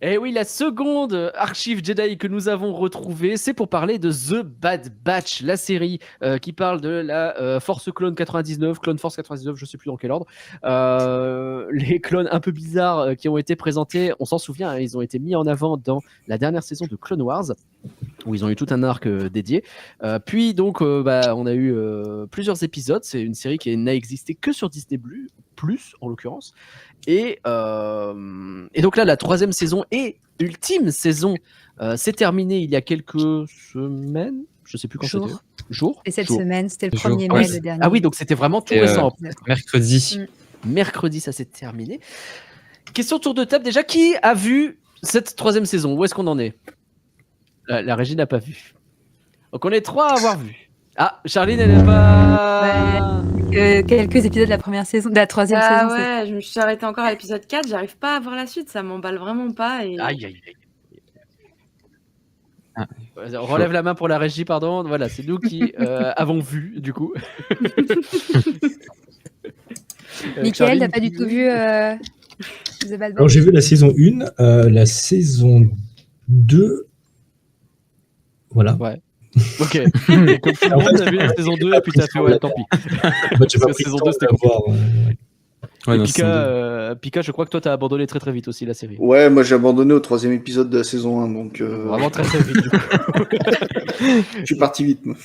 Et oui, la seconde archive Jedi que nous avons retrouvée, c'est pour parler de The Bad Batch, la série qui parle de la Force Clone 99, Clone Force 99, je ne sais plus dans quel ordre. Les clones un peu bizarres qui ont été présentés, on s'en souvient, hein, ils ont été mis en avant dans la dernière saison de Clone Wars, où ils ont eu tout un arc dédié. Puis donc, on a eu plusieurs épisodes. C'est une série qui n'a existé que sur Disney+, en l'occurrence. Et donc là, la troisième saison et ultime saison s'est terminée il y a quelques semaines. Je sais plus quand c'était. Jours. Et cette Jours. semaine, c'était le Jour. 1er Ouais. mai, le dernier. Ah oui, donc c'était vraiment tout récent. Mercredi. Mercredi, ça s'est terminé. Question tour de table déjà. Qui a vu cette troisième saison? Où est-ce qu'on en est? La régie n'a pas vu. Donc on est 3 à avoir vu. Ah, Charline, elle n'est pas... quelques épisodes de la première saison, de la troisième saison. Ah ouais, je me suis arrêtée encore à l'épisode 4, j'arrive pas à voir la suite, ça m'emballe vraiment pas. Et... Aïe, aïe, aïe. On relève la main pour la régie, pardon. Voilà, c'est nous qui avons vu, du coup. Mickaël, t'as pas du tout vu The Bad Batch? Alors j'ai vu la saison 1, la saison 2. Voilà. Ouais. Ok. Et comme tout le monde a vu la saison 2 et puis t'as fait ouais, tant pis. J'ai pas pris saison le 2 temps c'était de la voir. Ouais, non, Pika, je crois que toi t'as abandonné très très vite aussi la série. Ouais, moi j'ai abandonné au 3e épisode de la saison 1, donc... Vraiment très très vite. Du coup. Je suis parti vite, moi.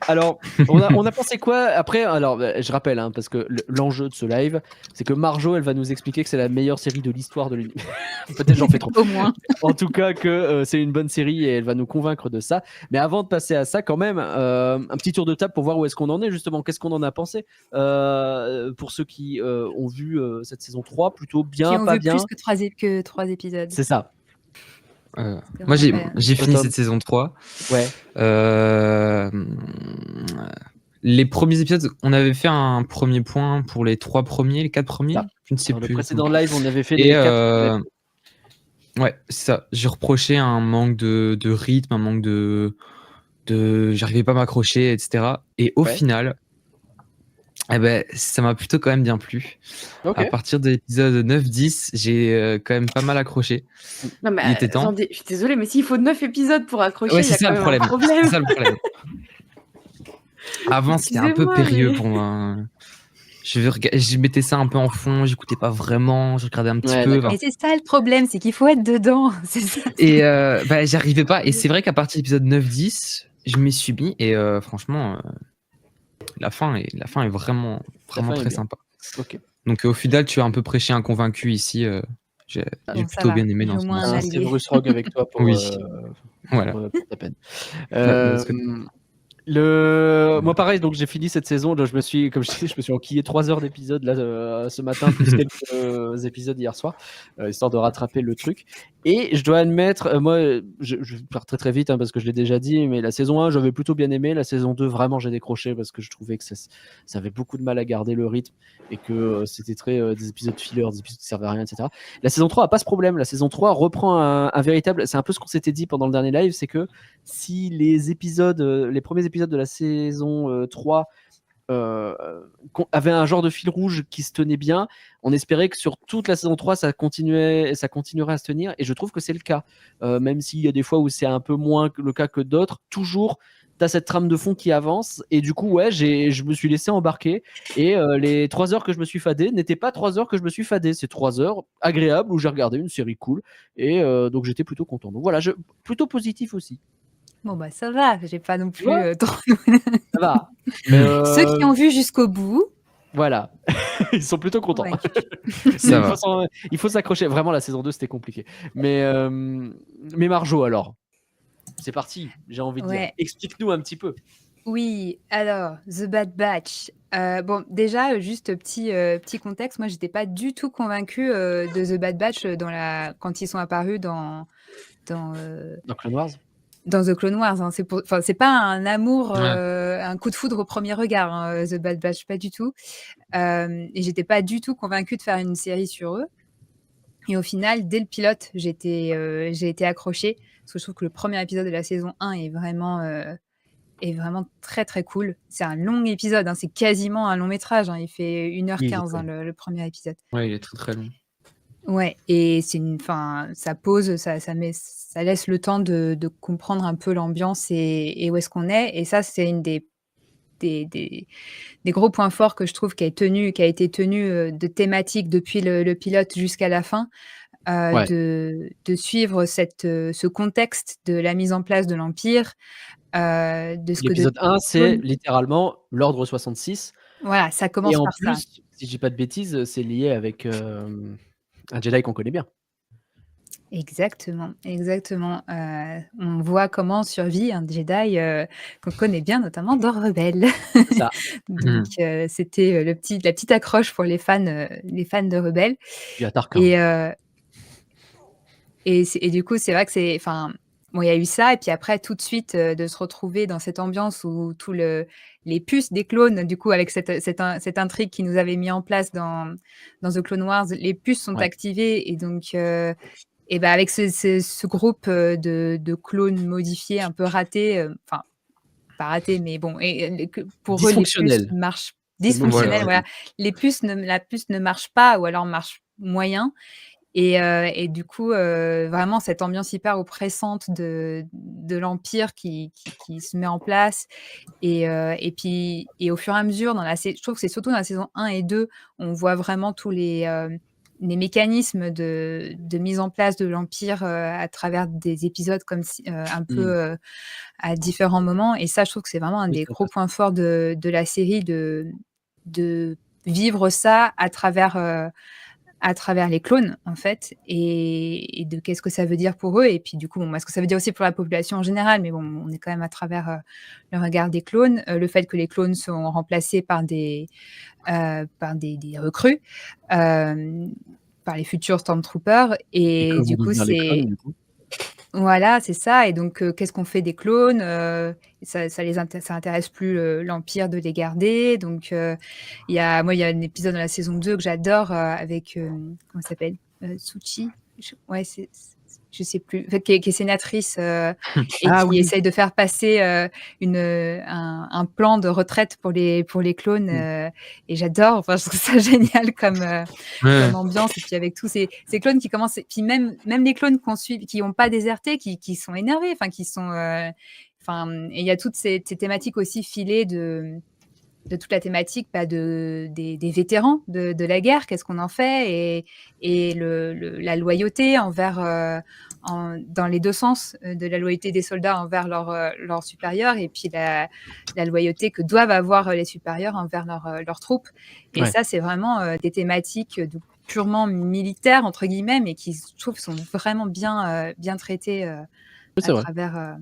Alors, on a pensé quoi après? Alors, je rappelle, hein, parce que l'enjeu de ce live, c'est que Marjo, elle va nous expliquer que c'est la meilleure série de l'histoire de l'univers. Peut-être j'en fais trop. Au moins. En tout cas, que c'est une bonne série et elle va nous convaincre de ça. Mais avant de passer à ça, quand même, un petit tour de table pour voir où est-ce qu'on en est, justement. Qu'est-ce qu'on en a pensé pour ceux qui ont vu cette saison 3, plutôt bien, qui ont pas vu bien. plus que 3 épisodes. C'est ça. Moi, j'ai fini cette saison 3. Ouais. Les premiers épisodes, on avait fait un premier point pour les 3 premiers, les 4 premiers. Ça. Je ne sais Dans plus. le précédent live, on avait fait Et les 4. ouais, c'est ça. J'ai reproché un manque de rythme, un manque de j'arrivais pas à m'accrocher, etc. Et au final, eh ben, ça m'a plutôt quand même bien plu. Okay. À partir de l'épisode 9-10, j'ai quand même pas mal accroché. Non, mais il était temps. Attendez, je suis désolée, mais s'il faut 9 épisodes pour accrocher, ouais, il y a ça, quand même un problème. C'est ça le problème. Avant, c'était un peu périlleux pour moi. Je mettais ça un peu en fond, j'écoutais pas vraiment, je regardais un petit peu. Mais c'est ça le problème, c'est qu'il faut être dedans. C'est ça. Et j'arrivais pas. Et c'est vrai qu'à partir de l'épisode 9-10, je m'y suis mis et franchement, la fin est vraiment très sympa. Okay. Donc au final, tu as un peu prêché un convaincu ici. J'ai plutôt bien aimé dans ce moment. C'est Bruce Rogue avec toi pour, voilà. pour ta peine. Moi pareil, donc j'ai fini cette saison. Je me suis enquillé 3 heures d'épisodes là ce matin, plus quelques épisodes hier soir, histoire de rattraper le truc. Et je dois admettre, moi je pars très très vite hein, parce que je l'ai déjà dit, mais la saison 1 j'avais plutôt bien aimé. La saison 2 vraiment j'ai décroché parce que je trouvais que ça avait beaucoup de mal à garder le rythme et que c'était très des épisodes fillers, des épisodes qui servaient à rien, etc. La saison 3 a pas ce problème. La saison 3 reprend un véritable, c'est un peu ce qu'on s'était dit pendant le dernier live, c'est que si les premiers épisodes de la saison 3 avaient un genre de fil rouge qui se tenait bien, on espérait que sur toute la saison 3 ça continuerait à se tenir, et je trouve que c'est le cas, même s'il y a des fois où c'est un peu moins le cas que d'autres, toujours t'as cette trame de fond qui avance, et du coup ouais je me suis laissé embarquer, et les 3 heures que je me suis fadé n'étaient pas 3 heures que je me suis fadé, c'est 3 heures agréables où j'ai regardé une série cool, et donc j'étais plutôt content. Donc voilà, plutôt positif aussi. Bon bah ça va, j'ai pas non plus trop... Ça va. Ceux qui ont vu jusqu'au bout, voilà, ils sont plutôt contents. Il faut s'accrocher. Vraiment, la saison 2 c'était compliqué. Mais Marjo, alors, c'est parti. J'ai envie de dire. Explique-nous un petit peu. Oui, alors The Bad Batch. Bon, déjà, juste petit contexte. Moi, j'étais pas du tout convaincue de The Bad Batch quand ils sont apparus dans Clone Wars. Dans The Clone Wars, hein. C'est pas un amour, un coup de foudre au premier regard, hein, The Bad Batch, pas du tout. Et j'étais pas du tout convaincue de faire une série sur eux. Et au final, dès le pilote, j'ai été accrochée, parce que je trouve que le premier épisode de la saison 1 est vraiment très très cool. C'est un long épisode, hein, c'est quasiment un long métrage, hein, il fait 1h15 hein, le premier épisode. Ouais, il est très très long. Ouais, et ça pose, ça laisse le temps de comprendre un peu l'ambiance et où est-ce qu'on est. Et ça, c'est une des, des, des gros points forts que je trouve qui a été tenu de thématique depuis le pilote jusqu'à la fin, Ouais. de suivre ce contexte de la mise en place de l'Empire, de ce que L'épisode 1, c'est clones. littéralement l'ordre 66. Voilà, ça Et commence en par ça. plus, si je dis pas de bêtises, c'est lié avec un Jedi qu'on connaît bien. Exactement, exactement. On voit comment survit un Jedi, qu'on connaît bien, notamment dans Rebelle. C'est ça. Donc c'était, la petite accroche pour les fans de Rebelle. Puis à Tarkin. Et du coup, c'est vrai que bon, il y a eu ça et puis après tout de suite, de se retrouver dans cette ambiance où les puces des clones, du coup, avec cette intrigue qu'ils nous avaient mis en place dans The Clone Wars, les puces sont Ouais. activées et donc et bah, avec ce groupe, de clones modifiés un peu ratés, enfin, pas ratés, mais bon, et que pour eux, les puces Dysfonctionnel. marchent C'est le mot que dysfonctionnelles, j'aurais voilà. dit. La puce ne marche pas ou alors marche moyen et du coup, vraiment cette ambiance hyper oppressante de l'Empire qui se met en place et puis au fur et à mesure je trouve que c'est surtout dans la saison 1 et 2, on voit vraiment tous les mécanismes de mise en place de l'Empire, à travers des épisodes comme un peu, à différents moments et ça, je trouve que c'est vraiment un Oui, des c'est gros intéressant. points forts de la série de vivre ça à travers les clones, en fait, et de qu'est-ce que ça veut dire pour eux. Et puis, du coup, ce que ça veut dire aussi pour la population en général. Mais bon, on est quand même à travers le regard des clones. Le fait que les clones sont remplacés par des recrues, par les futurs Stormtroopers. Et que Et vont du coup, devenir les clones, du coup? voilà, c'est ça. Et donc, qu'est-ce qu'on fait des clones? Ça intéresse plus l'Empire de les garder. Donc, il y a un épisode dans la saison 2 que j'adore avec, comment elle s'appelle? Suchi? Ouais, je sais plus. En fait, qui est sénatrice et Ah qui oui. essaye de faire passer un plan de retraite pour les clones. Et j'adore. Enfin, je trouve ça génial comme ambiance. Et puis avec tous ces clones qui commencent, et puis même les clones qui n'ont pas déserté, qui sont énervés, enfin qui sont, et il y a toutes ces thématiques aussi filées de toute la thématique des vétérans de la guerre, qu'est-ce qu'on en fait et la loyauté dans les deux sens, de la loyauté des soldats envers leurs supérieurs et puis la loyauté que doivent avoir les supérieurs envers leurs troupes. Et Ouais. ça, c'est vraiment des thématiques purement militaires, entre guillemets, mais qui, je trouve, sont vraiment bien traitées Oui, c'est à vrai. travers,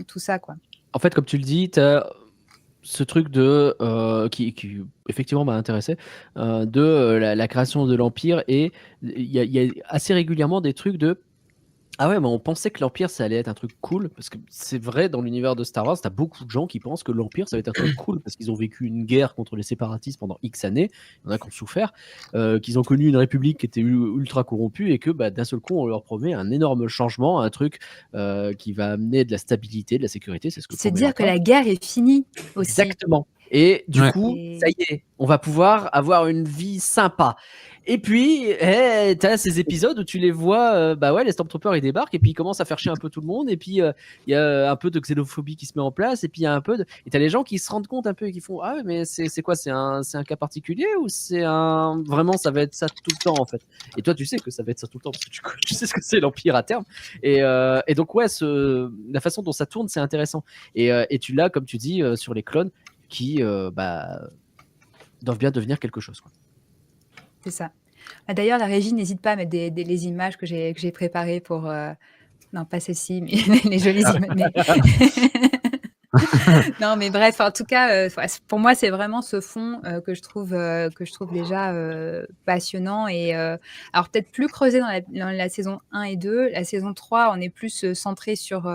tout ça, quoi. En fait, comme tu le dis, tu as ce truc qui effectivement m'a intéressé, la création de l'Empire et il y a assez régulièrement des trucs de ah ouais, mais on pensait que l'Empire, ça allait être un truc cool, parce que c'est vrai, dans l'univers de Star Wars, t'as beaucoup de gens qui pensent que l'Empire, ça va être un truc cool, parce qu'ils ont vécu une guerre contre les séparatistes pendant X années, il y en a qui ont souffert, qu'ils ont connu une république qui était ultra corrompue, et que d'un seul coup, on leur promet un énorme changement, un truc qui va amener de la stabilité, de la sécurité, c'est ce que Se promet dire que l'Empire. la guerre est finie aussi. Exactement. Et du Ouais. coup, Et ça y est, on va pouvoir avoir une vie sympa. Et puis, t'as ces épisodes où tu les vois, les Stormtroopers ils débarquent et puis ils commencent à faire chier un peu tout le monde. Et puis il y a un peu de xénophobie qui se met en place. Et puis il y a un peu et t'as les gens qui se rendent compte un peu et qui font ah ouais, mais c'est quoi, c'est un cas particulier ou vraiment ça va être ça tout le temps en fait. Et toi tu sais que ça va être ça tout le temps parce que tu sais ce que c'est l'Empire à terme. Et donc ouais, la façon dont ça tourne c'est intéressant. Et tu l'as comme tu dis sur les clones qui doivent bien devenir quelque chose, quoi. c'est ça. D'ailleurs, la régie n'hésite pas à mettre les images que j'ai préparées pour... Non, pas celles-ci, mais les jolies images. Non, mais bref, en tout cas, pour moi, c'est vraiment ce fond que je trouve déjà passionnant. Et alors, peut-être plus creusé dans la saison 1 et 2. La saison 3, on est plus centré sur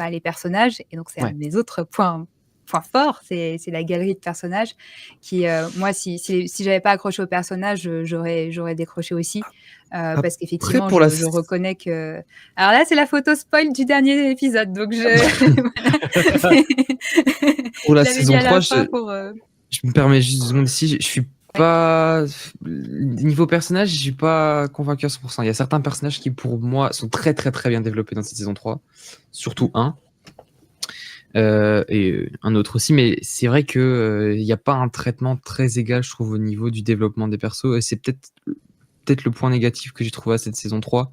les personnages. Et donc, c'est un de mes autres points forts, c'est la galerie de personnages qui, moi, si j'avais pas accroché au personnage, j'aurais décroché aussi. Parce qu'effectivement, pour la je reconnais que... Alors là, c'est la photo spoil du dernier épisode, donc Pour la je l'avais saison mis à la 3, fin je me permets juste une seconde ici, je suis pas. Niveau personnage, je suis pas convaincu à 100%. Il y a certains personnages qui, pour moi, sont très très très bien développés dans cette saison 3. Surtout un. Et un autre aussi. Mais c'est vrai que il n'y a pas un traitement très égal, je trouve, au niveau du développement des persos. Et c'est peut-être le point négatif que j'ai trouvé à cette saison 3.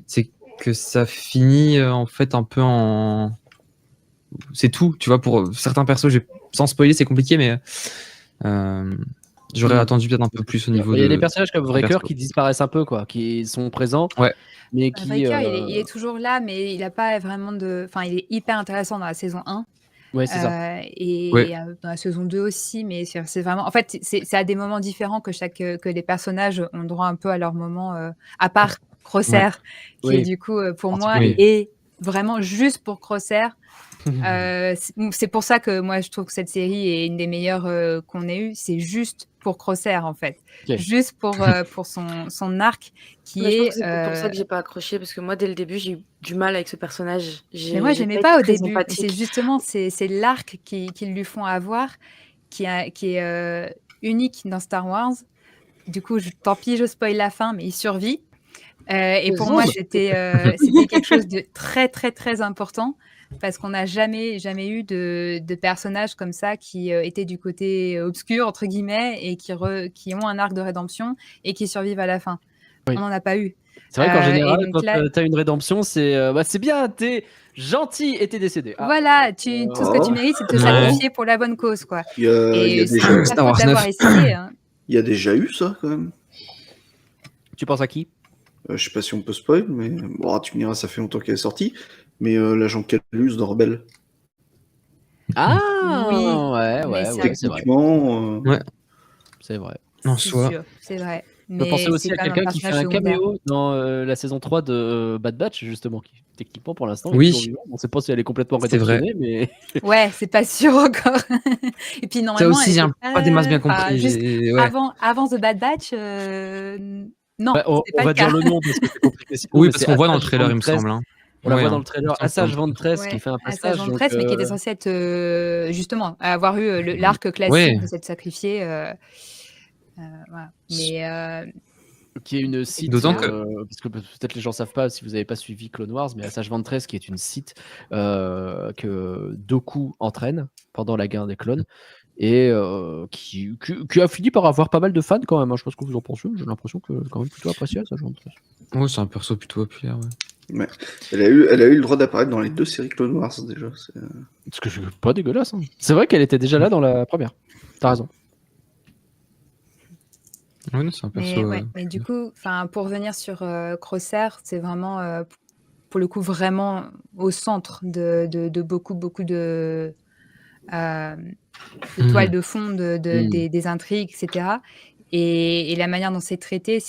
C'est que ça finit en fait un peu en. C'est tout, tu vois, pour certains persos, sans spoiler, c'est compliqué, mais j'aurais attendu peut-être un peu plus au niveau Il y a de. des personnages comme Wrecker perso. qui disparaissent un peu, quoi, qui sont présents, Ouais. mais qui. Wrecker, il est toujours là, mais il a pas vraiment de. Enfin, il est hyper intéressant dans la saison 1. Ouais, c'est ça. Et Ouais. dans la saison 2 aussi, mais c'est vraiment. En fait, c'est à des moments différents que les personnages ont droit un peu à leur moment, à part Crosshair, qui Oui. est du coup, pour moi, Oui. est vraiment juste pour Crosshair. C'est pour ça que moi, je trouve que cette série est une des meilleures qu'on ait eues. C'est juste pour Crosshair, en fait. Ok. Juste pour son arc qui Mais je pense est. que c'est pour ça que j'ai pas accroché, parce que moi, dès le début, j'ai eu du mal avec ce personnage. Mais moi, je j'ai l'aimais été pas au très début. empathique. C'est justement c'est l'arc qu'ils lui font avoir qui est unique dans Star Wars. Du coup, tant pis, je spoil la fin, mais il survit. Et pour moi, c'était quelque chose de très, très, très important parce qu'on n'a jamais eu de personnages comme ça qui étaient du côté obscur, entre guillemets, et qui ont un arc de rédemption et qui survivent à la fin. Oui. On n'en a pas eu. C'est vrai qu'en général, et donc quand là- t'as une rédemption, c'est bien, t'es gentil et t'es décédé. Ah. Voilà, tout ce que tu mérites, c'est de te Ouais. sacrifier pour la bonne cause, quoi. Il y a Et c'est déjà, pas Star Wars faute d'avoir 9. essayé. Hein. il y a déjà eu ça quand même. Tu penses à qui? Je sais pas si on peut spoil, mais bon, tu me diras, ça fait longtemps qu'elle est sortie. Mais l'agent Calus dans Rebelle. Ah Oui, ouais, mais c'est vrai. Techniquement, C'est vrai. En C'est soi. sûr, c'est vrai. Je peux Mais penser aussi c'est à quand même quelqu'un qui fait personnage un secondaire. caméo dans la saison 3 de Bad Batch, justement, qui techniquement pour l'instant Oui. est toujours vivant. On ne sait pas si elle est complètement C'est vrai. rédemptionnée, mais Ouais, c'est pas sûr encore. Et puis Ça normalement, aussi, elle j'ai était pas des masses bien enfin, compris. juste Ouais. avant The Bad Batch, non, bah, on c'était pas va le cas. dire le nom parce que c'est compliqué. Sinon, Oui, mais parce c'est qu'on voit dans le Assage trailer, il me 23. semble. Hein. On la Ouais, voit dans hein. le trailer, Il me semble Assage 23 qui Ouais, fait un à Sage passage. 23, mais qui était censé être justement avoir eu l'arc classique Ouais. de s'être sacrifié. Voilà. Mais qui est une site, D'autant que- parce que peut-être les gens savent pas si vous n'avez pas suivi Clone Wars, mais Assage 23 qui est une site que Dooku entraîne pendant la guerre des clones et qui a fini par avoir pas mal de fans quand même. Hein. Je sais pas ce que vous en pensez, j'ai l'impression que quand même plutôt apprécié Assage 23. Ouais, c'est un perso plutôt populaire. Ouais. elle a eu le droit d'apparaître dans les 2 séries Clone Wars déjà. Ce que c'est pas dégueulasse. Hein. C'est vrai qu'elle était déjà là dans la première. T'as raison. Ouais, non, c'est un perso. mais du coup, pour revenir sur Crosshair, c'est vraiment, pour le coup, vraiment au centre de beaucoup de toiles de fond, des intrigues, etc. Et la manière dont c'est traité,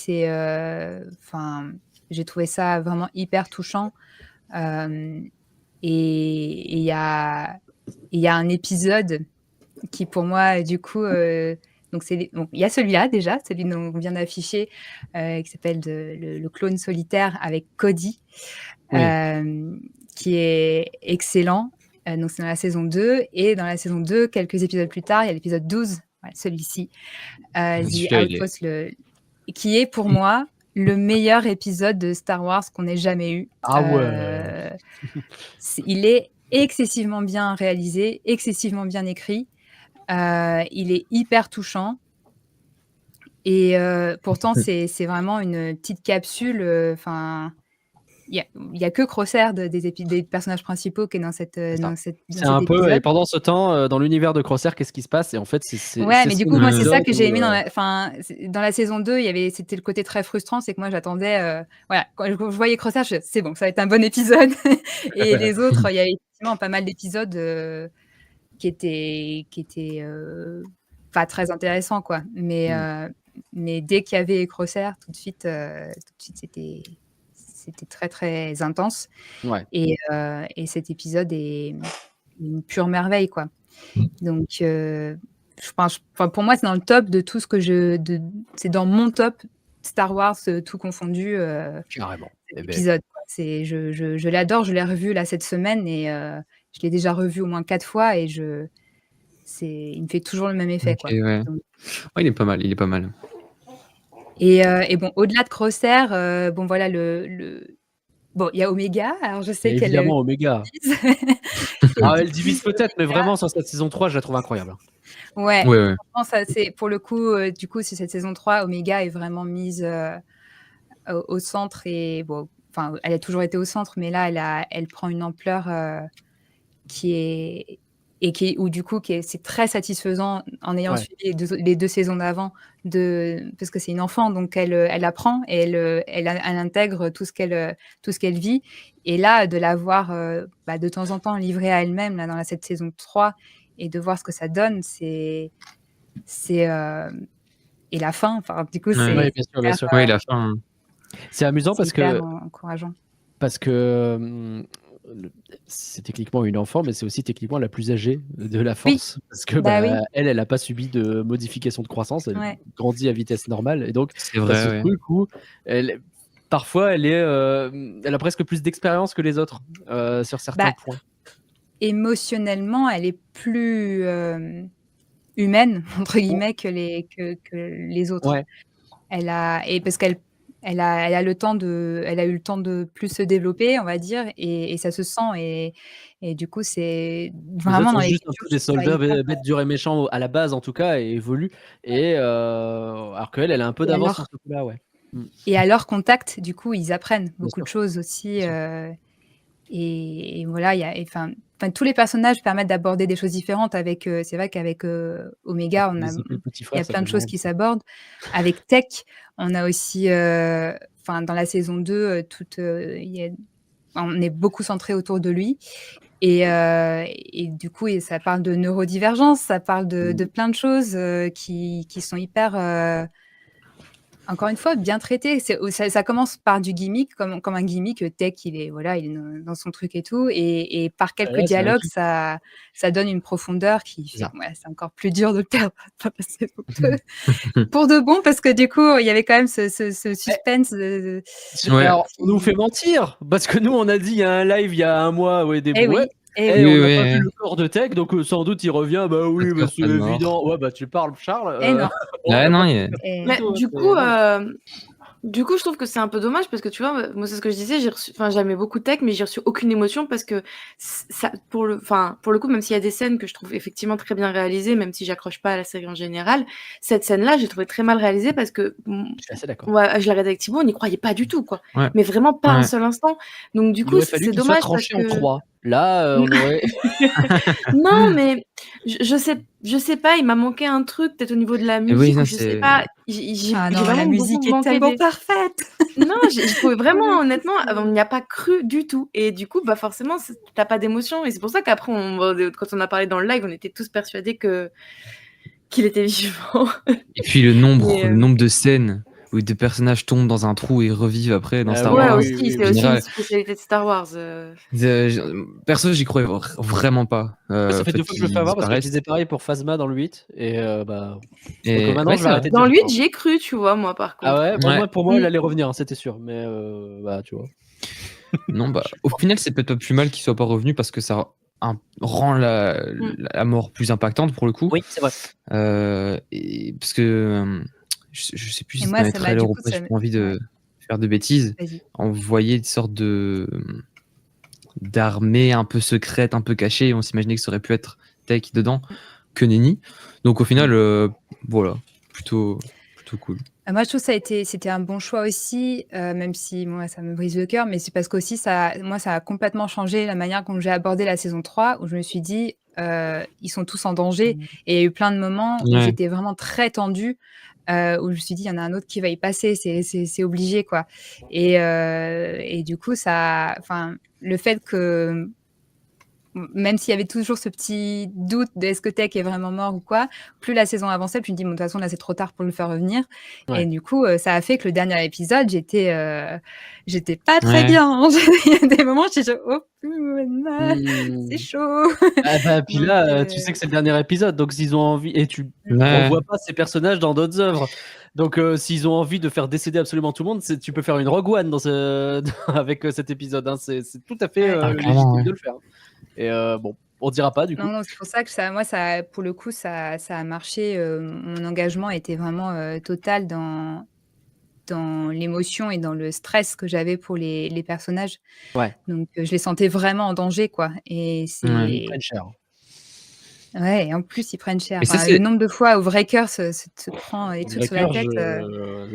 j'ai trouvé ça vraiment hyper touchant. Et il y a un épisode qui, pour moi, du coup, donc il y a celui-là déjà, celui dont on vient d'afficher, qui s'appelle le clone solitaire avec Cody, qui est excellent. Donc c'est dans la saison 2. Et dans la saison 2, quelques épisodes plus tard, il y a l'épisode 12, celui-ci, The Outpost, qui est pour moi le meilleur épisode de Star Wars qu'on ait jamais eu. Ah ouais. Il est excessivement bien réalisé, excessivement bien écrit. Il est hyper touchant. Et pourtant, c'est vraiment une petite capsule. Il y a que Crosshair des personnages principaux qui est dans cette. C'est un peu. Et pendant ce temps, dans l'univers de Crosshair, qu'est-ce qui se passe? Et en fait, Ouais, mais du coup, moi, c'est ça que j'ai aimé dans la saison 2. C'était le côté très frustrant, c'est que moi, j'attendais. Voilà, quand je voyais Crosshair, c'est bon, ça va être un bon épisode. Et les autres, il y a effectivement pas mal d'épisodes qui étaient pas très intéressants, quoi. Mais dès qu'il y avait Crosshair, tout de suite, c'était très, très intense. Ouais. Et cet épisode est une pure merveille, quoi. Donc, je pense, pour moi, c'est dans le top de tout ce que c'est dans mon top Star Wars, tout confondu. Carrément. Cet épisode. Je l'adore, je l'ai revu là cette semaine et je l'ai déjà revu au moins 4 fois et il me fait toujours le même effet, Ok, quoi. ouais. Donc Ouais, il est pas mal, il est pas mal. et bon, au-delà de Crosshair, bon voilà bon, il y a Omega, alors je Et sais qu'elle, évidemment, Omega. divise. Ah, Du elle coup, divise peut-être, mais vraiment, sur cette saison 3, je la trouve incroyable. ouais, Ouais, ouais. franchement, ça c'est pour le coup, du coup, c'est cette saison 3, Omega est vraiment mise, au centre et bon, enfin, elle a toujours été au centre, mais là, elle prend une ampleur, qui est où du coup c'est très satisfaisant en ayant Ouais. suivi les 2 saisons d'avant parce que c'est une enfant donc elle apprend et elle intègre tout ce qu'elle vit et là de la voir, de temps en temps livrée à elle-même là dans cette saison 3 et de voir ce que ça donne, c'est, et la fin, enfin du coup Ouais. c'est Oui, bien sûr, bien hyper, sûr. Ouais, la fin. C'est amusant c'est parce hyper que encourageant. Parce que c'est techniquement une enfant, mais c'est aussi techniquement la plus âgée de la Oui, force. Parce que bah oui, elle n'a pas subi de modification de croissance, elle ouais. grandit à vitesse normale. Et donc, C'est tu as vrai, ce ouais. truc où parfois elle a presque plus d'expérience que les autres sur certains Bah, points. émotionnellement, elle est plus, humaine entre guillemets que les autres. Ouais, Parce qu'elle a eu le temps de plus se développer, on va dire et ça se sent et du coup, c'est les autres vraiment sont dans juste un l'écriture, peu je des trouve ça soldats hyper bêtes, durs et méchants à la base, en tout cas, et évoluent. Et alors qu'elle, elle a un peu et d'avance sur alors ce coup-là, ouais. et à leur contact, du coup, ils apprennent Bien beaucoup de sûr, choses aussi, bien sûr. et voilà, il y a enfin tous les personnages permettent d'aborder des choses différentes avec, c'est vrai qu'avec, Omega, Le petit il y frère, a ça plein fait de choses marrant. qui s'abordent. Avec Tech, on a aussi, enfin dans la saison 2, on est beaucoup centré autour de lui et du coup ça parle de neurodivergence, ça parle de plein de choses, qui sont hyper, encore une fois, bien traité. Ça commence par du gimmick, comme un gimmick. Tech, il est dans son truc et tout, et par quelques Là, c'est un dialogues, truc, ça donne une profondeur qui c'est fait ça. que, ouais, c'est encore plus dur de le perdre dans la saison 2. Pour de bon, parce que du coup, il y avait quand même ce suspense Ouais. Alors, on nous qui fait mentir, parce que nous, on a dit il y a un live il y a un mois, ouais, des eh brouettes, oui, eh et oui, on Oui, n'a oui, pas vu oui. le corps de Tech, donc sans doute il revient, bah oui, bah, c'est Pas de mort. évident. Ouais, bah tu parles, Charles. eh non, On Ouais, n'a non, pas il y fait a- ça eh du Mais tout, hein, du c'est- coup, voilà. je trouve que c'est un peu dommage parce que tu vois, moi c'est ce que je disais, enfin j'aimais beaucoup Tech, mais j'ai reçu aucune émotion parce que ça, pour le coup, même s'il y a des scènes que je trouve effectivement très bien réalisées, même si j'accroche pas à la série en général, cette scène-là, j'ai trouvé très mal réalisée parce que Je suis assez d'accord. ouais, je l'ai regardée avec Thibaut, on n'y croyait pas du tout, quoi. Ouais. Mais vraiment pas un Ouais. seul instant. Donc du Il coup, aurait fallu c'est qu'il soit dommage parce tranché en que 3. Là, on aurait. non, mais je sais pas, il m'a manqué un truc, peut-être au niveau de la Et oui, musique ou non, je sais c'est. pas. ah J'ai non, la vraiment beaucoup musique est manqué tellement des. parfaite. Non, j'ai trouvé Pour vraiment, le coup, honnêtement, on n'y a pas cru du tout. Et du coup, bah forcément, t'as pas d'émotion. Et c'est pour ça qu'après, quand on a parlé dans le live, on était tous persuadés qu'il était vivant. Et puis Mais le nombre de scènes où des personnages tombent dans un trou et revivent après dans Ah Star oui, ouais, Wars. oui, aussi, oui, c'est En oui. aussi une général, spécialité de Star Wars. perso, j'y croyais vraiment pas. Ça Au fait 2 fait fois que je le fais qu'ils avoir parce que je disparaissent. disais pareil pour Phasma dans le 8. Et bah. Donc Et maintenant, ouais, je vais c'est vrai. arrêter de Dans dire le ça. 8, j'y ai cru, tu vois, moi, par Ah contre. ouais, bah, Ouais. pour moi, elle Mm. allait revenir, hein, c'était sûr. Mais bah, tu vois. Non, bah, au final, c'est peut-être pas plus mal qu'il soit pas revenu parce que ça rend Mm. la mort plus impactante pour le coup. Oui, c'est vrai. Et parce que je sais plus et si c'était moi, dans les ça m'a trailers du ou coup, pas, j'ai ça pas envie ouais, de faire de bêtises. vas-y. On voyait une sorte d'armée un peu secrète, un peu cachée, et on s'imaginait que ça aurait pu être Tech dedans que Nenni. Donc au final, voilà, plutôt cool. Moi, je trouve que c'était un bon choix aussi, même si moi, ça me brise le cœur, mais c'est parce qu'aussi moi, ça a complètement changé la manière dont j'ai abordé la saison 3, où je me suis dit, ils sont tous en danger. Et il y a eu plein de moments où Ouais. j'étais vraiment très tendue, où je me suis dit: «Il y en a un autre qui va y passer, c'est obligé, quoi». Et du coup, enfin, le fait que même s'il y avait toujours ce petit doute de est-ce que Tech est vraiment mort ou quoi, plus la saison avançait, plus je me dis: «Bon, de toute façon, là, c'est trop tard pour le faire revenir». Ouais. Et du coup, ça a fait que le dernier épisode, j'étais pas très Ouais. bien, hein. Il y a des moments, j'étais genre: «Oh, c'est chaud». Ah bah, puis Donc là, tu sais que c'est le dernier épisode, donc s'ils ont envie, et tu Ouais. revois pas ces personnages dans d'autres œuvres. Donc s'ils ont envie de faire décéder absolument tout le monde, tu peux faire une Rogue One avec cet épisode, hein. C'est tout à fait Ouais. Ah, clairement, légitime ouais. de le faire. Et bon, on dira pas du coup. Non, c'est pour ça que moi, pour le coup, ça a marché. Mon engagement était vraiment total dans l'émotion et dans le stress que j'avais pour les personnages. Ouais. Donc, je les sentais vraiment en danger, quoi. Et Ils prennent cher. Ouais, et en plus, ils prennent cher. Mais ça, Le nombre de fois où vrai cœur se prend les trucs sur la Breaker, tête.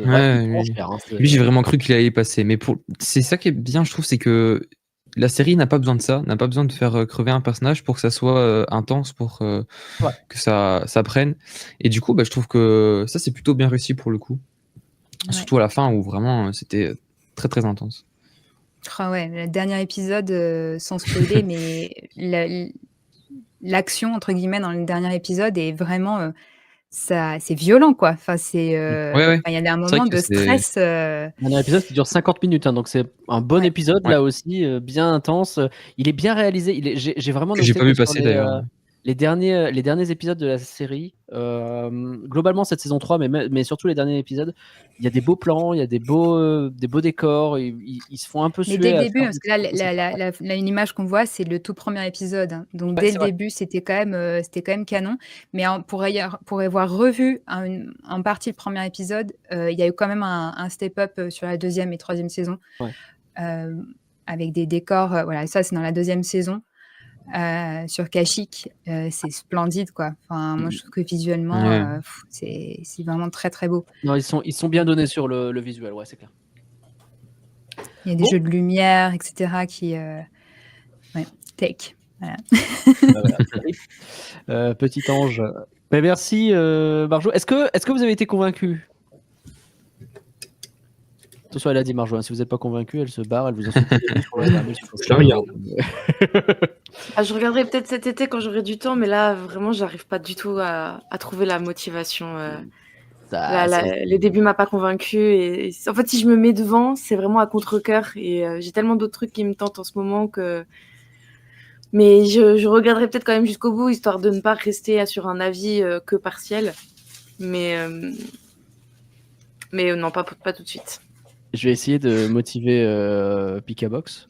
ouais, il prend cher, hein, lui, j'ai vraiment cru qu'il allait y passer. Mais c'est ça qui est bien, je trouve, c'est que la série n'a pas besoin de ça, n'a pas besoin de faire crever un personnage pour que ça soit intense, pour que ça prenne. Et du coup, je trouve que ça, c'est plutôt bien réussi pour le coup. Ouais. Surtout à la fin où vraiment c'était très très intense. Ah ouais, le dernier épisode, sans spoiler, mais l'action, entre guillemets, dans le dernier épisode est vraiment, c'est violent, quoi. Enfin, Ouais. il y a un C'est vrai moment que de c'est- stress. Le dernier épisode qui dure 50 minutes, hein, donc c'est un bon Ouais. épisode Ouais. là aussi, bien intense. Il est bien réalisé. J'ai vraiment Que j'ai noté pas vu que sur passer d'ailleurs. les derniers épisodes de la série, globalement cette saison 3, mais surtout les derniers épisodes, il y a des beaux plans, il y a des beaux décors, ils se font un peu Mais suer dès le à début, faire parce des que là, trucs, une image qu'on voit, c'est le tout premier épisode, hein. Donc Ouais, dès c'est le vrai. début, c'était quand même canon. Mais pour avoir revu en partie le premier épisode, il y a eu quand même un step-up sur la deuxième et troisième saison, Ouais. avec des décors. Voilà, ça c'est dans la deuxième saison. Sur Kashyyyk, c'est splendide, quoi. Enfin, moi, je trouve que visuellement, Ouais. c'est vraiment très très beau. Non, ils sont bien donnés sur le visuel, ouais, c'est clair. Il y a des Bon. jeux de lumière, etc. qui, ouais, tech. Voilà. Petit ange. Ben, merci Marjo. Est-ce que vous avez été convaincu? Attention, elle a dit Marjo, hein, si vous n'êtes pas convaincu, elle se barre, elle vous insulte. Je la regarde. Je regarderai peut-être cet été quand j'aurai du temps, mais là, vraiment, j'arrive pas du tout à trouver la motivation. Les débuts m'a pas convaincu. Et en fait, si je me mets devant, c'est vraiment à contre-cœur. Et j'ai tellement d'autres trucs qui me tentent en ce moment que. Mais je regarderai peut-être quand même jusqu'au bout, histoire de ne pas rester sur un avis que partiel. Mais non, pas tout de suite. Je vais essayer de motiver Pikabox.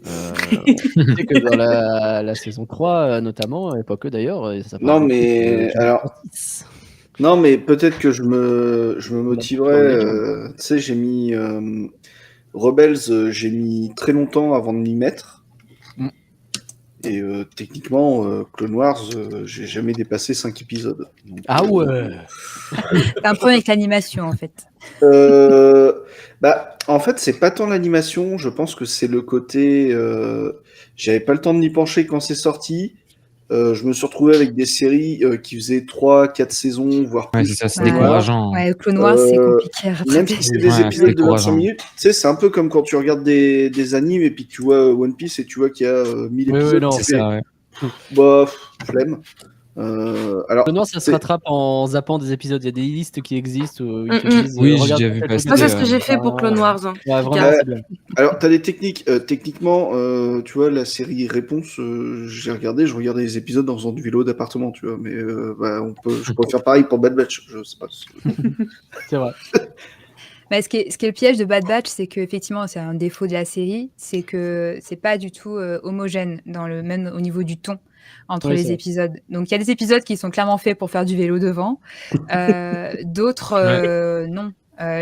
Je sais que dans la saison 3, notamment, et pas que d'ailleurs, ça parle Non, beaucoup mais de alors, justice. non, mais peut-être que je me motiverais. Tu sais, j'ai mis Rebels, j'ai mis très longtemps avant de m'y mettre. Mm. Et techniquement, Clone Wars, j'ai jamais dépassé 5 épisodes. Donc, Ah ouais. T'as un problème avec l'animation, en fait. En fait, c'est pas tant l'animation, je pense que c'est le côté. J'avais pas le temps de m'y pencher quand c'est sorti. Je me suis retrouvé avec des séries qui faisaient 3-4 saisons, voire Ouais, plus. c'est ça, c'est Ouais. décourageant. Ouais, Clone Wars, c'est compliqué à Même rattraper. si c'est des Ouais, épisodes c'est de 25 décourageant. minutes, tu sais, c'est un peu comme quand tu regardes des animes et puis que tu vois One Piece et tu vois qu'il y a 1000 Oui, épisodes. non, tu C'est fais, ça, ouais. bah, flemme. Alors, Non, ça se c'est- rattrape en zappant des épisodes. Il y a des listes qui existent où ils te Mm, disent Oui, j'ai regarde déjà vu tel passer, Moi, c'est épisode. ce que j'ai fait pour Clone Wars. Hein. Ouais, vraiment, Ouais. c'est bien. alors, t'as des techniques. Techniquement, tu vois, la série Réponse, je regardais les épisodes en faisant du vélo d'appartement, tu vois. Mais je peux faire pareil pour Bad Batch. Je sais pas. C'est vrai. Mais ce qui est le piège de Bad Batch, c'est qu'effectivement, c'est un défaut de la série, c'est que c'est pas du tout homogène, même au niveau du ton entre Oui, c'est les vrai. épisodes. Donc, il y a des épisodes qui sont clairement faits pour faire du vélo devant, d'autres non.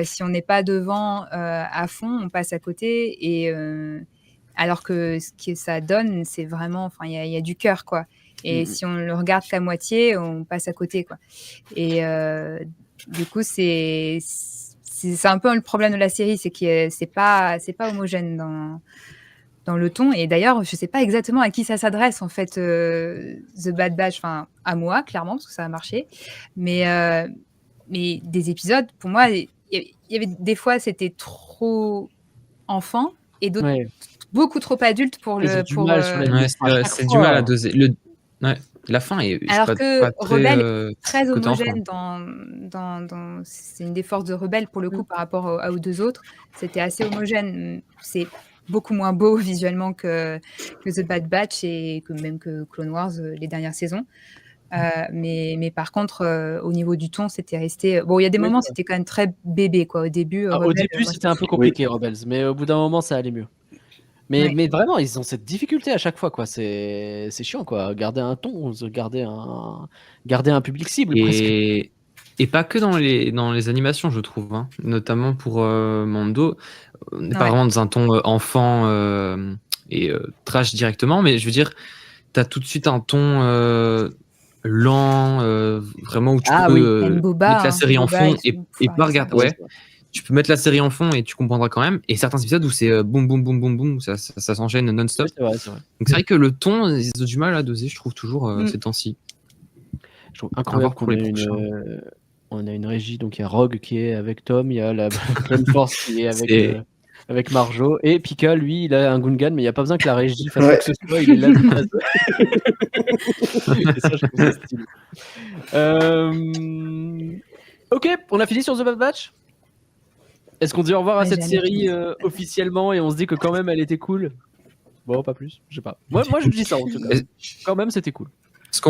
Si on n'est pas devant à fond, on passe à côté. Et alors que ce que ça donne, c'est vraiment, enfin, il y a du cœur, quoi. Et si on le regarde qu'à moitié, on passe à côté, quoi. Et du coup, c'est un peu le problème de la série, c'est que c'est pas homogène dans le ton. Et d'ailleurs, je sais pas exactement à qui ça s'adresse, en fait, The Bad Batch. Enfin, à moi, clairement, parce que ça a marché. Mais des épisodes, pour moi, il y avait des fois, c'était trop enfant et d'autres Ouais. beaucoup trop adulte pour Ils ont du mal sur la Ouais, à chaque c'est du fois. mal à doser. Ouais, la fin est Alors pas que très, Rebelle est très côté enfant. homogène c'est une des forces de Rebelle pour le coup par rapport aux deux autres. C'était assez homogène. C'est beaucoup moins beau visuellement que The Bad Batch et même que Clone Wars les dernières saisons. Mais par contre, au niveau du ton, c'était resté. Bon, il y a des moments, c'était quand même très bébé, quoi. Au début, Au Rebelle, début, moi, c'était un peu compliqué, Rebels, mais au bout d'un moment, ça allait mieux. Mais, Ouais. mais vraiment, ils ont cette difficulté à chaque fois, quoi. C'est chiant, quoi. Garder un ton, garder un public cible, presque. Et pas que dans les animations, je trouve, hein. Notamment pour Mando. On n'est pas Ouais. vraiment dans un ton enfant et trash directement, mais je veux dire, t'as tout de suite un ton lent, vraiment où tu Ah peux oui. Même Boba, mettre la série en Boba fond et et tout, pas enfin, ça. regarder. Ouais, Ouais, c'est vrai. tu peux mettre la série en fond et tu comprendras quand même. Et certains épisodes où c'est boum, boum, boum, boum, boum, ça s'enchaîne Oui, non-stop. c'est vrai, c'est vrai. Donc c'est vrai que le ton, ils ont du mal à doser, je trouve toujours ces temps-ci. Je trouve À incroyable voir pour qu'on les ait prochains. on a une régie, donc il y a Rogue qui est avec Tom, il y a la Clone Force qui est C'est- avec Marjo, et Pika, lui, il a un Gungan, mais il n'y a pas besoin que la régie fasse Ouais. quoi que ce soit, il est là de base. Et ça, je trouve ça stylé. Ok, on a fini sur The Bad Batch. Est-ce qu'on dit au revoir à Ouais, cette jamais série fini sur The Bad Batch. officiellement et on se dit que quand même elle était cool? Bon, pas plus, je sais pas. Moi je dis ça en tout cas. Quand même, c'était cool. Est-ce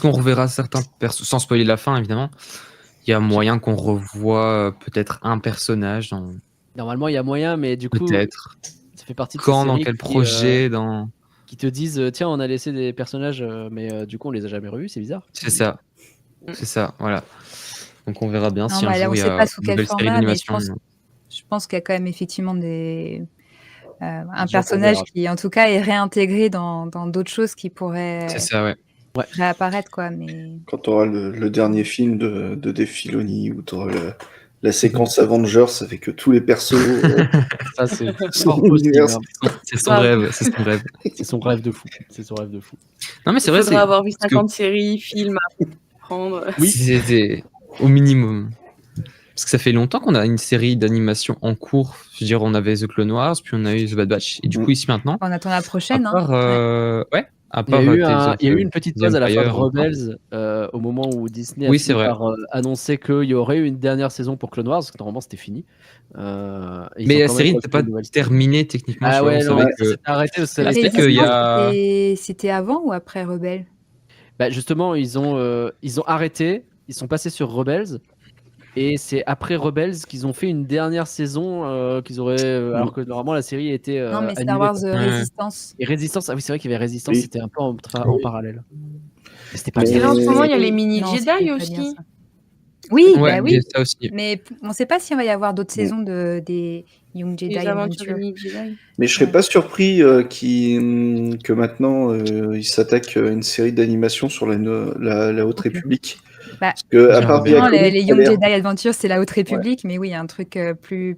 qu'on reverra certains persos, sans spoiler la fin évidemment? Il y a moyen qu'on revoie peut-être un personnage dans... Normalement, il y a moyen, mais du coup, Peut-être. ça fait partie de ces Quand, dans séries quel projet, dans... qui te disent tiens, on a laissé des personnages, mais du coup, on les a jamais revus, c'est bizarre. C'est ça. C'est ça, voilà. Donc on verra bien Non, si un bah, là, jour on il y sait a pas sous une quel nouvelle série format, mais je d'animation. pense qu'il y a quand même effectivement un Genre qu'on personnage verra. qui, en tout cas, est réintégré dans d'autres choses qui C'est pourraient ça, ouais. réapparaître, quoi. Mais Quand tu auras le dernier film de Dave Filoni, où tu auras la séquence Avengers avec tous les persos. Ça, c'est Son fort possible. univers. Hein. C'est son Grave. rêve, c'est son rêve. C'est son rêve de fou. C'est son rêve de fou. Non mais Il c'est vrai, faudra avoir vu parce que 50 séries, films à prendre. Oui. c'est au minimum. Parce que ça fait longtemps qu'on a une série d'animation en cours. Je veux dire, on avait The Clone Wars, puis on a eu The Bad Batch. Et du coup, ici maintenant, on attend la à prochaine. part, Ouais. à Il y a part eu, Tales of il y a eu une petite the pause à la fin de Empire, Rebels, au moment où Disney a Oui, fini c'est vrai. par annoncer qu'il y aurait une dernière saison pour Clone Wars, parce que normalement c'était fini. Et ils ont Mais la quand même série n'était refait pas une nouvelle série. terminée techniquement. Ah tu vois, ouais, on non, savait ça que... s'était arrêté. Je sais C'était qu'il y a- C'était avant ou après Rebelle? Bah, justement, ils ont arrêté, ils sont passés sur Rebels, et c'est après Rebels qu'ils ont fait une dernière saison qu'ils auraient. Alors que normalement la série était Non, mais Star annulée, Wars quoi. Résistance. Et Résistance, ah oui, c'est vrai qu'il y avait Résistance, Oui. c'était un peu en Oui. parallèle. Mais c'était pas Mais- Et là, en ce moment, il y a Et- les mini Non, Jedi c'était pas bien, aussi. ça. Oui, Ouais, bah il y oui. a ça aussi. Mais on ne sait pas s'il va y avoir d'autres Mm. saisons des Young Jedi Les aventures Adventure. des mini Jedi. Mais je serais Ouais. pas surpris que maintenant ils s'attaquent à une série d'animation sur la Haute Ok. République. Bah, Parce que à J'aimerais part bien. non, Via les Comics, Young ça a l'air Jedi Adventure, c'est la Haute République, mais oui, il y a un truc plus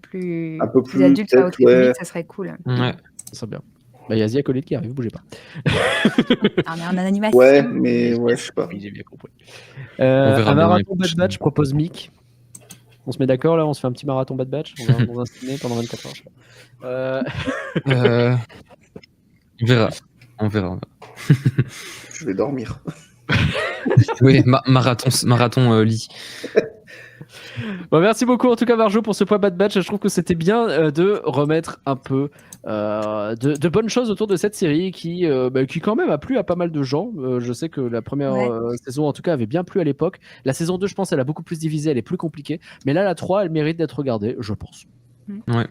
un peu plus adulte sur la Haute peut-être, ouais. République, ça serait cool. Ouais. Ça serait bien. Bah, il y a The Acolyte qui arrive, bougez pas. Ah, mais en animation. Ouais, mais ouais, je sais pas. Oui, j'ai bien compris. verra Un bien marathon l'année Bad prochaine. Batch propose Mick. On se met d'accord là, on se fait un petit marathon Bad Batch, on va dans un ciné pendant 24 heures. On verra. On verra. Je vais dormir. Oui, marathon lit. Bon, merci beaucoup en tout cas Marjo pour ce point Bad Batch. Je trouve que c'était bien de remettre un peu de bonnes choses autour de cette série qui quand même a plu à pas mal de gens. Je sais que la première saison en tout cas avait bien plu à l'époque. La saison 2 je pense elle a beaucoup plus divisé, elle est plus compliquée. Mais là la 3 elle mérite d'être regardée, je pense. Ouais.